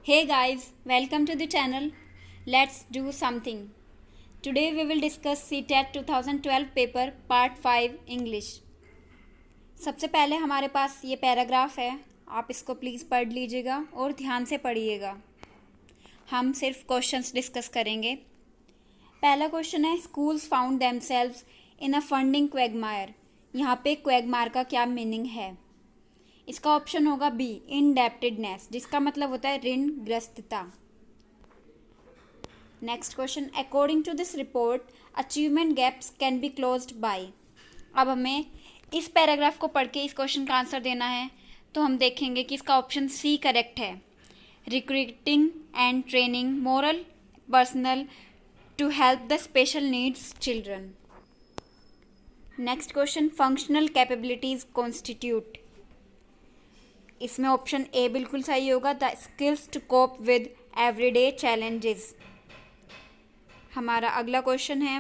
Hey guys, welcome to the channel. Let's do something. Today we will discuss CTET 2012 paper Part 5 English. सबसे पहले हमारे पास ये paragraph है, आप इसको प्लीज़ पढ़ लीजिएगा और ध्यान से पढ़िएगा. हम सिर्फ क्वेश्चंस डिस्कस करेंगे. पहला क्वेश्चन है स्कूल्स फाउंड देमसेल्व्स इन अ फंडिंग क्वैगमायर. यहाँ पे क्वैगमायर का क्या मीनिंग है? इसका ऑप्शन होगा बी इनडेप्टेडनेस, जिसका मतलब होता है ऋणग्रस्तता. Next question according to this report achievement gaps can be closed by. अब हमें इस पैराग्राफ को पढ़ के इस क्वेश्चन का आंसर देना है, तो हम देखेंगे कि इसका ऑप्शन सी करेक्ट है. Recruiting and training moral personnel to help the special needs children. Next question functional capabilities constitute. इसमें ऑप्शन ए बिल्कुल सही होगा, the skills to cope with everyday challenges. हमारा अगला क्वेश्चन है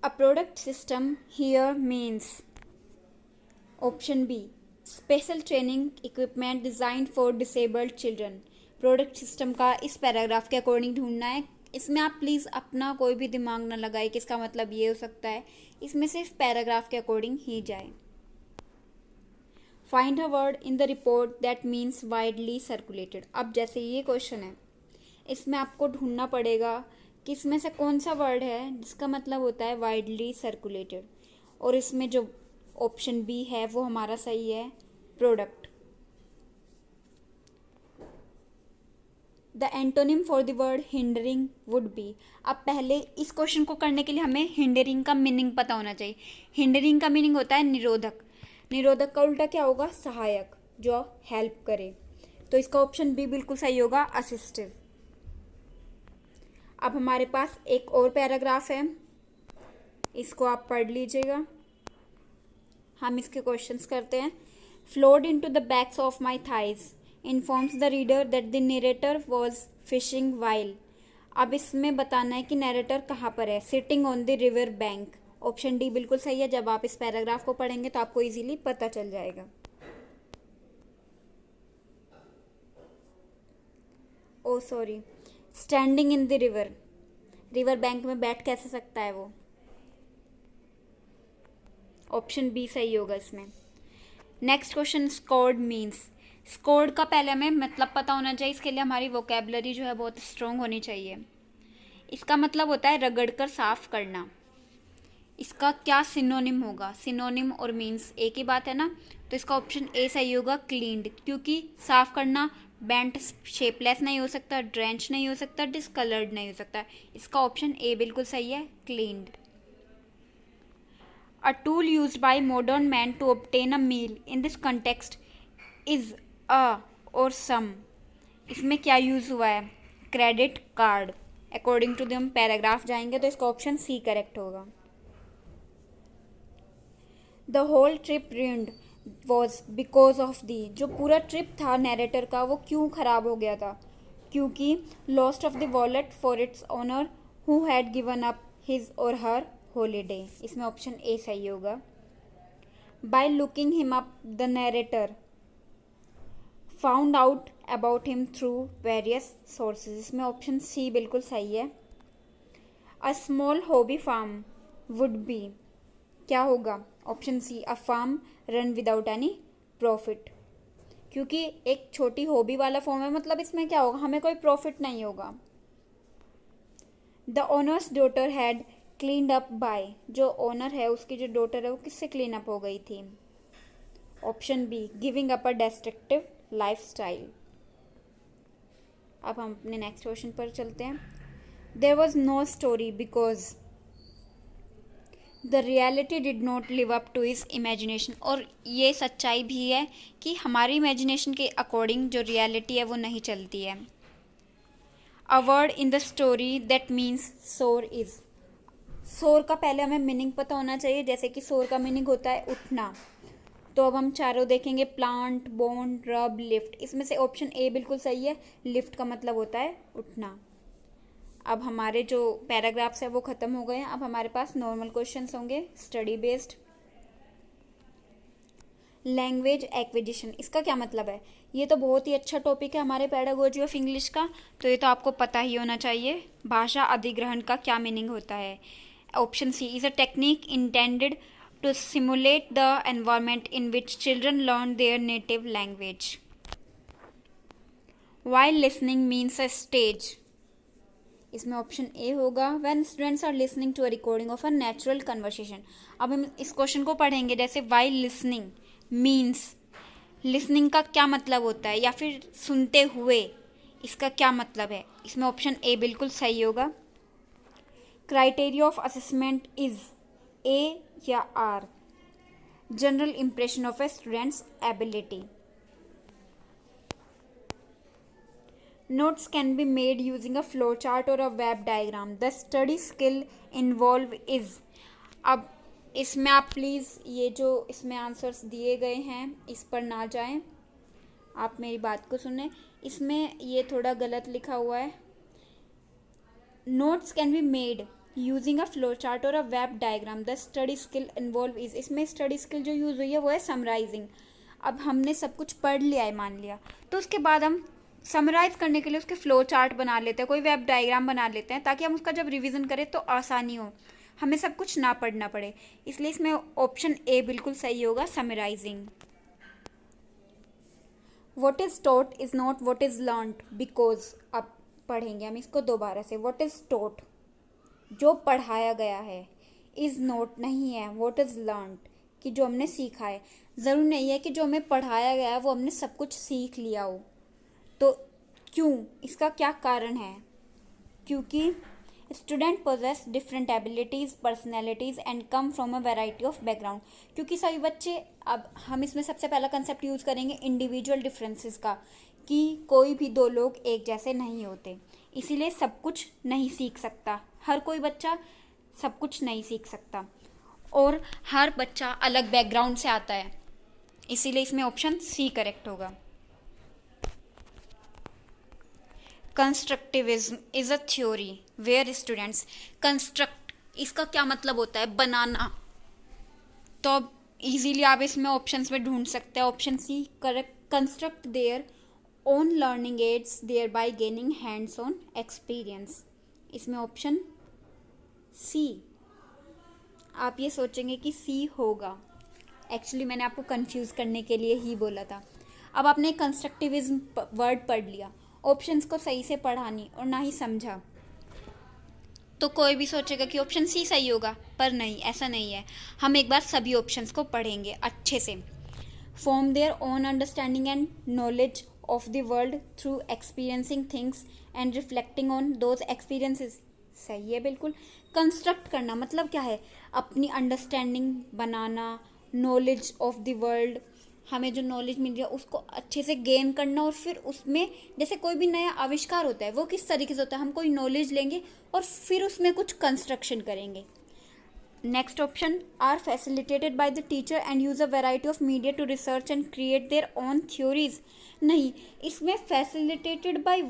a product system here means. Option B special training equipment design for disabled children. Product system का इस paragraph के अकॉर्डिंग ढूंढना है. इसमें आप प्लीज़ अपना कोई भी दिमाग ना लगाए कि इसका मतलब ये हो सकता है. इसमें सिर्फ पैराग्राफ के अकॉर्डिंग ही जाए. Find a word in the report that means widely circulated. अब जैसे ये क्वेश्चन है, इसमें आपको ढूंढना पड़ेगा कि इसमें से कौन सा वर्ड है जिसका मतलब होता है वाइडली सर्कुलेटेड. और इसमें जो ऑप्शन बी है वो हमारा सही है, product. The antonym for the word hindering would be. अब पहले इस क्वेश्चन को करने के लिए हमें हिंडरिंग का मीनिंग पता होना चाहिए. हिंडरिंग का मीनिंग होता है निरोधक. निरोधक का उल्टा क्या होगा? सहायक, जो हेल्प करे. तो इसका ऑप्शन बी बिल्कुल सही होगा, असिस्टिव. अब हमारे पास एक और पैराग्राफ है, इसको आप पढ़ लीजिएगा. हम इसके क्वेश्चंस करते हैं. Flowed into the backs of my thighs informs the reader that the narrator was fishing while. अब इसमें बताना है कि नरेटर कहाँ पर है. Sitting on the river bank. Option D बिल्कुल सही है. जब आप इस पैराग्राफ को पढ़ेंगे तो आपको इजीली पता चल जाएगा. Oh sorry, standing in the river. River bank में बैठ कैसे सकता है वो? ऑप्शन बी सही होगा इसमें. Next question scored means. Scored का पहले हमें मतलब पता होना चाहिए. इसके लिए हमारी वोकेबलरी जो है बहुत स्ट्रॉन्ग होनी चाहिए. इसका मतलब होता है रगड़कर साफ करना. इसका क्या सिनोनिम होगा? सिनोनिम और मीन्स एक ही बात है ना. तो इसका ऑप्शन ए सही होगा, क्लीन्ड. क्योंकि साफ करना बेंट शेपलेस नहीं हो सकता, ड्रेंच नहीं हो सकता, डिसकलर्ड नहीं हो सकता. इसका ऑप्शन ए बिल्कुल सही है, cleaned. A tool used by modern man to obtain a meal in this context is a awesome. इसमें क्या यूज हुआ है? Credit card. According to the हम पैराग्राफ जाएंगे तो इसका ऑप्शन सी करेक्ट होगा. The whole trip ruined was because of the. जो पूरा ट्रिप था नैरेटर का वो क्यों खराब हो गया था? क्योंकि lost of the wallet for its owner who had given up his or her holiday. इसमें ऑप्शन ए सही होगा. by looking him up the narrator found out about him through various sources. इसमें ऑप्शन सी बिल्कुल सही है. a small hobby farm would be. क्या होगा? Option C a farm run without any profit. क्योंकि एक छोटी हॉबी वाला फॉर्म है, मतलब इसमें क्या होगा? हमें कोई प्रॉफिट नहीं होगा. The owners daughter had cleaned up by. जो ओनर है उसकी जो डॉटर है वो किससे क्लीन अप हो गई थी? Option B giving up a destructive life style. अब हम अपने नेक्स्ट क्वेश्चन पर चलते हैं. There was no story because the reality did not live up to his imagination. और ये सच्चाई भी है कि हमारी इमेजिनेशन के अकॉर्डिंग जो रियलिटी है वो नहीं चलती है. A word in the story that means सोर इज. सोर का पहले हमें मीनिंग पता होना चाहिए. जैसे कि सोर का मीनिंग होता है उठना. तो अब हम चारों देखेंगे, प्लांट, बोन, रब, लिफ्ट. इसमें से ऑप्शन ए बिल्कुल सही है. लिफ्ट का मतलब होता है उठना. अब हमारे जो पैराग्राफ्स है वो ख़त्म हो गए हैं. अब हमारे पास नॉर्मल क्वेश्चंस होंगे, स्टडी बेस्ड. लैंग्वेज एक्विजिशन, इसका क्या मतलब है? ये तो बहुत ही अच्छा टॉपिक है हमारे पेडागोजी ऑफ इंग्लिश का, तो ये तो आपको पता ही होना चाहिए। भाषा अधिग्रहण का क्या मीनिंग होता है? Option C is a technique intended to simulate the environment in which children learn their native language. While listening means a stage, इसमें ऑप्शन ए होगा when students are listening to a recording of a natural conversation. अब हम इस question को पढ़ेंगे, जैसे while listening means, listening का क्या मतलब होता है, या फिर सुनते हुए, इसका क्या मतलब है? इसमें ऑप्शन ए बिल्कुल सही होगा। Criteria of assessment is A या R, general impression of a student's ability. Notes can be made using a flowchart or a web diagram. The study skill involved is, अब इसमें आप प्लीज़ ये जो इसमें आंसर्स दिए गए हैं इस पर ना जाएं, आप मेरी बात को सुनें। इसमें ये थोड़ा गलत लिखा हुआ है। Notes can be made using a flow chart और a web diagram. The study skill involve is, इसमें स्टडी स्किल जो यूज़ हुई है वो है समराइजिंग। अब हमने सब कुछ पढ़ लिया है मान लिया, तो उसके बाद हम समराइज करने के लिए उसके फ्लो चार्ट बना लेते हैं, कोई वेब डायग्राम बना लेते हैं, ताकि हम उसका जब रिवीजन करें तो आसानी हो, हमें सब कुछ ना पढ़ना पड़े। इसलिए इसमें ऑप्शन ए बिल्कुल सही होगा, summarising. What is taught is not what is learned because, अब पढ़ेंगे हम इसको दोबारा से। व्हाट इज टॉट, जो पढ़ाया गया है, इज नॉट नहीं है, व्हाट इज लर्नड कि जो हमने सीखा है। ज़रूर नहीं है कि जो हमें पढ़ाया गया है वो हमने सब कुछ सीख लिया हो। तो क्यों, इसका क्या कारण है? क्योंकि student possess different abilities, personalities and come from a variety of background. क्योंकि सभी बच्चे, अब हम इसमें सबसे पहला कंसेप्ट यूज़ करेंगे इंडिविजुअल डिफरेंसेस का, कि कोई भी दो लोग एक जैसे नहीं होते, इसीलिए सब कुछ नहीं सीख सकता, हर कोई बच्चा सब कुछ नहीं सीख सकता, और हर बच्चा अलग बैकग्राउंड से आता है, इसीलिए इसमें ऑप्शन सी करेक्ट होगा। Constructivism is a theory where students, construct इसका क्या मतलब होता है? बनाना। तो अब इजीली आप इसमें ऑप्शंस में ढूंढ सकते हैं, option C correct, construct their own learning aids thereby gaining hands on experience. इसमें ऑप्शन सी, आप ये सोचेंगे कि सी होगा, एक्चुअली मैंने आपको कंफ्यूज करने के लिए ही बोला था। अब आपने कंस्ट्रक्टिविज्म वर्ड पढ़ लिया, ऑप्शंस को सही से पढ़ा नहीं और ना ही समझा, तो कोई भी सोचेगा कि ऑप्शन सी सही होगा, पर नहीं, ऐसा नहीं है। हम एक बार सभी ऑप्शंस को पढ़ेंगे अच्छे से। Form their own understanding and knowledge of the world through experiencing things and reflecting on those experiences, सही है बिल्कुल। कंस्ट्रक्ट करना मतलब क्या है? अपनी understanding banana, knowledge of the world, हमें जो नॉलेज मिल रही है उसको अच्छे से गेन करना, और फिर उसमें जैसे कोई भी नया आविष्कार होता है वो किस तरीके से होता है, हम कोई नॉलेज लेंगे और फिर उसमें कुछ कंस्ट्रक्शन करेंगे। Next option, are facilitated by the teacher and use a variety of media to research and create their own theories. नहीं, इसमें फैसिलिटेटेड बाय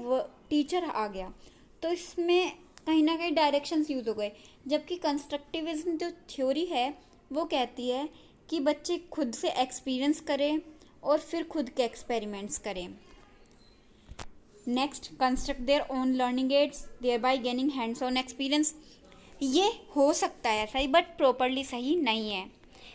टीचर आ गया, तो इसमें कहीं ना कहीं डायरेक्शंस यूज हो गए, जबकि कंस्ट्रक्टिविज्म जो थ्योरी है वो कहती है कि बच्चे खुद से एक्सपीरियंस करें और फिर खुद के एक्सपेरिमेंट्स करें। Next, construct their own learning aids thereby gaining hands on experience, ये हो सकता है सही, बट प्रॉपरली सही नहीं है।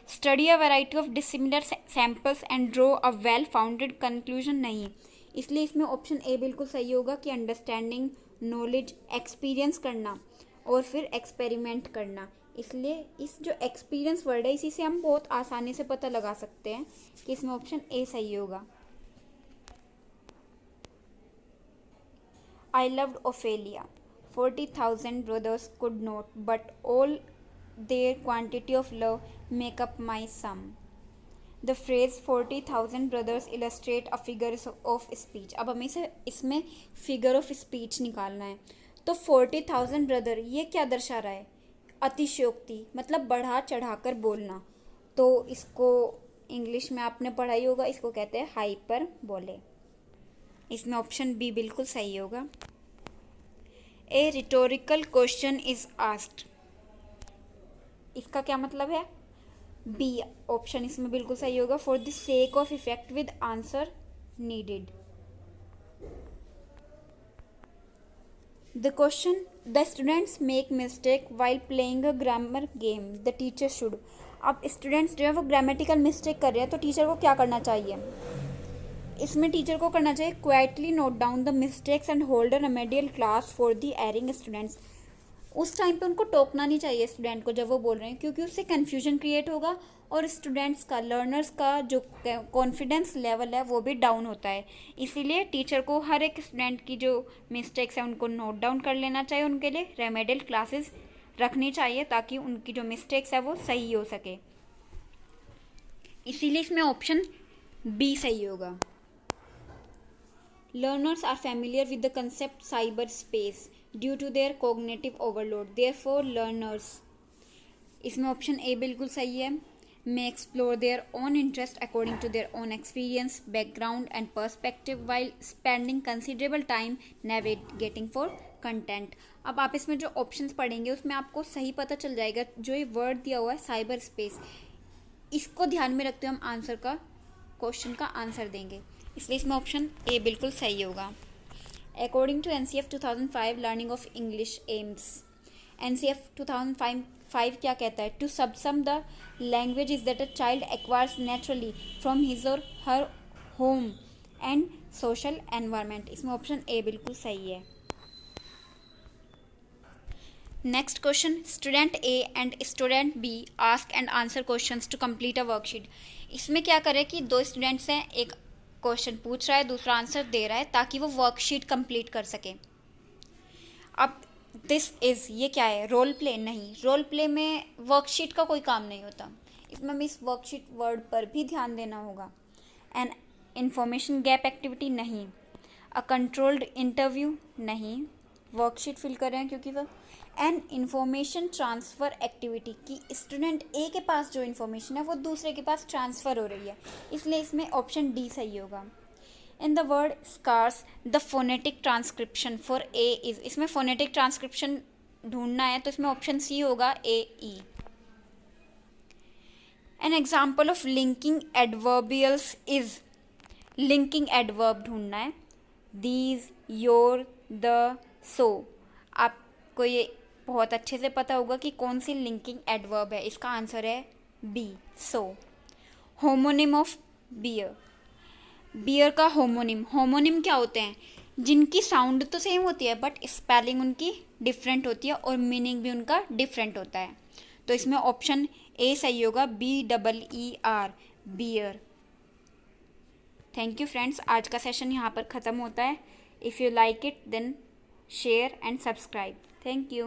Study a variety of dissimilar samples and draw a well founded conclusion, नहीं, इसलिए इसमें ऑप्शन ए बिल्कुल सही होगा कि अंडरस्टैंडिंग, नॉलेज, एक्सपीरियंस करना और फिर एक्सपेरिमेंट करना। इसलिए इस जो एक्सपीरियंस वर्ड है इसी से हम बहुत आसानी से पता लगा सकते हैं कि इसमें ऑप्शन ए सही होगा। I loved Ophelia, 40,000 brothers could not, but all their quantity of love make up my sum. The phrase 40,000 brothers illustrate a figure of speech. अब हमें इसमें figure of speech निकालना है, तो 40,000 ब्रदर ये क्या दर्शा रहा है? अतिशयोक्ति, मतलब बढ़ा चढ़ाकर बोलना, तो इसको इंग्लिश में आपने पढ़ा ही होगा, इसको कहते हैं हाइपरबोले। इसमें ऑप्शन बी बिल्कुल सही होगा। ए रिटोरिकल क्वेश्चन इज आस्क्ड, इसका क्या मतलब है? बी ऑप्शन इसमें बिल्कुल सही होगा, for the sake of effect with answer needed. The question, the students make mistake while playing a grammar game, the teacher should. अब स्टूडेंट्स जो है वो ग्रामेटिकल मिस्टेक कर रहे हैं, तो टीचर को क्या करना चाहिए? इसमें टीचर को करना चाहिए quietly note down the mistakes and hold a remedial class for the erring students. उस टाइम पे उनको टोकना नहीं चाहिए स्टूडेंट को जब वो बोल रहे हैं, क्योंकि उससे कन्फ्यूजन क्रिएट होगा और स्टूडेंट्स का, लर्नर्स का जो कॉन्फिडेंस लेवल है वो भी डाउन होता है। इसीलिए टीचर को हर एक स्टूडेंट की जो मिस्टेक्स हैं उनको नोट डाउन कर लेना चाहिए, उनके लिए रेमेडियल क्लासेस रखनी चाहिए ताकि उनकी जो मिस्टेक्स है वो सही हो सके। इसीलिए इसमें ऑप्शन बी सही होगा। Learners are familiar with the concept cyberspace due to their cognitive overload. Therefore, learners, इसमें ऑप्शन ए बिल्कुल सही है, may explore their own interest according to their own experience, background and perspective while spending considerable time navigating for content. अब आप इसमें जो options पढ़ेंगे उसमें आपको सही पता चल जाएगा। जो ये वर्ड दिया हुआ है साइबर स्पेस, इसको ध्यान में रखते हुए हम आंसर का, क्वेश्चन का आंसर देंगे, इसलिए इसमें ऑप्शन ए बिल्कुल सही होगा। According to NCF 2005 learning of English aims, NCF 2005 क्या कहता है? To subsume the language is that a child acquires naturally from his or her home and social environment. इसमें ऑप्शन ए बिल्कुल सही है। Next question, student A and student B ask and answer questions to complete a worksheet. इसमें क्या करें कि दो students हैं, एक क्वेश्चन पूछ रहा है, दूसरा आंसर दे रहा है, ताकि वो वर्कशीट कंप्लीट कर सके। अब दिस इज, ये क्या है? Role play? नहीं, रोल प्ले में वर्कशीट का कोई काम नहीं होता। इसमें हमें इस वर्कशीट वर्ड पर भी ध्यान देना होगा। An information gap activity? नहीं। A controlled interview? नहीं, वर्कशीट फिल कर रहे हैं क्योंकि वह एन इंफॉर्मेशन ट्रांसफ़र एक्टिविटी की स्टूडेंट ए के पास जो इन्फॉर्मेशन है वो दूसरे के पास ट्रांसफ़र हो रही है, इसलिए इसमें ऑप्शन डी सही होगा। In the word scars the phonetic transcription for a is, इसमें फोनेटिक ट्रांसक्रिप्शन ढूंढना है तो इसमें ऑप्शन सी होगा, A E. An example of linking adverbials is, linking adverb ढूंढना है, दीज, योर, द, सो। आपको ये बहुत अच्छे से पता होगा कि कौन सी लिंकिंग एडवर्ब है, इसका आंसर है B, so. Homonym of bear, bear का होमोनिम, होमोनिम क्या होते हैं? जिनकी साउंड तो सेम होती है बट स्पेलिंग उनकी डिफरेंट होती है और मीनिंग भी उनका डिफरेंट होता है, तो इसमें ऑप्शन ए सही होगा, BEER, बियर। थैंक यू फ्रेंड्स, आज का सेशन यहाँ पर ख़त्म होता है। If you like it then share and subscribe. Thank you.